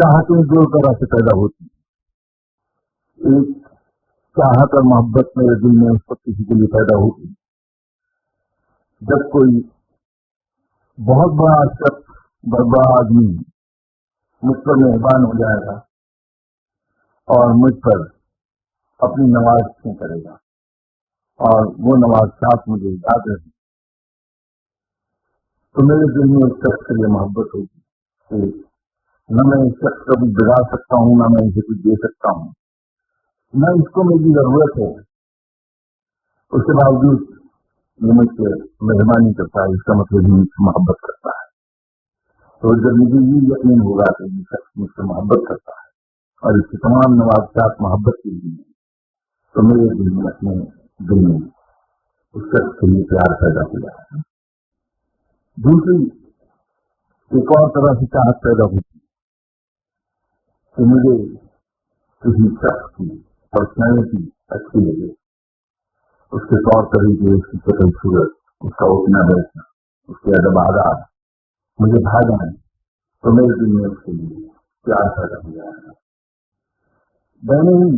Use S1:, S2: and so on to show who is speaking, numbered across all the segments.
S1: चाहतें दो तरह से पैदा होती हैं। एक चाहत और मोहब्बत मेरे दिल में उस वक्त किसी के लिए पैदा होती है जब कोई बहुत बड़ा शख्स, बड़ा आदमी मुझ पर मेहरबान हो जाएगा और मुझ पर अपनी नवाज़ें करेगा और वो नवाज़ात मुझे याद रहे, तो मेरे दिल में उस शख्स के लिए मोहब्बत होगी कि न मैं इस शख्स को भी बिगाड़ सकता हूँ, न मैं इसे कुछ दे सकता हूँ, न इसको मेरी जरूरत है, उसके बावजूद ये मुझसे मेहरबानी करता है, इसका मतलब ही मुझसे मोहब्बत करता है। तो जब मुझे ये यकीन होगा कि ये शख्स मुझसे मोहब्बत करता है और इसकी तमाम नवाज़ात मोहब्बत की हुई है, तो मेरे दिल में अपने दिल में उस शख्स के लिए प्यार पैदा हो जाएगा। दूसरी एक और तरह से चाहत पैदा होती है कि मुझे किसी शख्स की पर्सनैलिटी अच्छी लगे, उसके तौर तरीके, उसकी शक्ल सूरत, उसका उठना बैठना, उसके अदब आदाब मुझे भा जाए, तो मेरे दिल में उसके लिए प्यार पैदा हो जाएगा। मैंने ही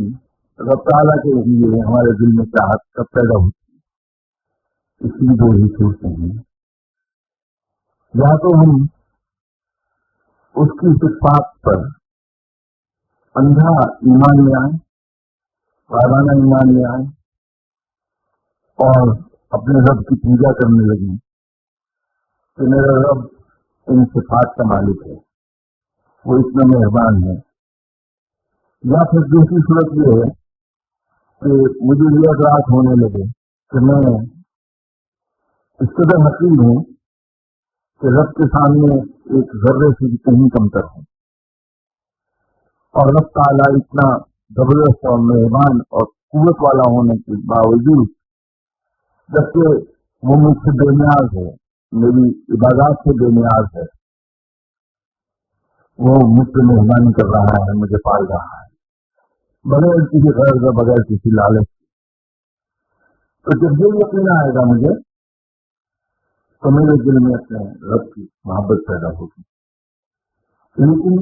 S1: रब ताला के लिए हमारे दिल में चाहत कब पैदा होती है, इसकी दो ही सूरतें हैं। या तो हम उसकी सिफात पर अंधा ईमान ले आए, वाराना ईमान ले आए और अपने रब की पूजा करने लगे कि मेरा रब इन सिफात का मालिक है, वो इतना मेहरबान है। या फिर दूसरी सूरत ये है कि मुझे ये एहसास होने लगे कि मैं इस कदर हकीम हूं कि रब के सामने एक जर्रे से भी कहीं कमतर हूं, और रब ताला इतना जबरदस्त और मेहरबान और कुव्वत वाला होने के बावजूद, जबकि वो मुझसे बेनियाज है, मेरी इबादत से बेनियाज है, वो मुझसे मेहरबानी कर रहा है, मुझे पाल रहा है बगैर किसी गैर का, बगैर किसी लालच। तो जब ये यकीन आएगा मुझे, तो मेरे दिल में अपने रब की मोहब्बत पैदा होगी। लेकिन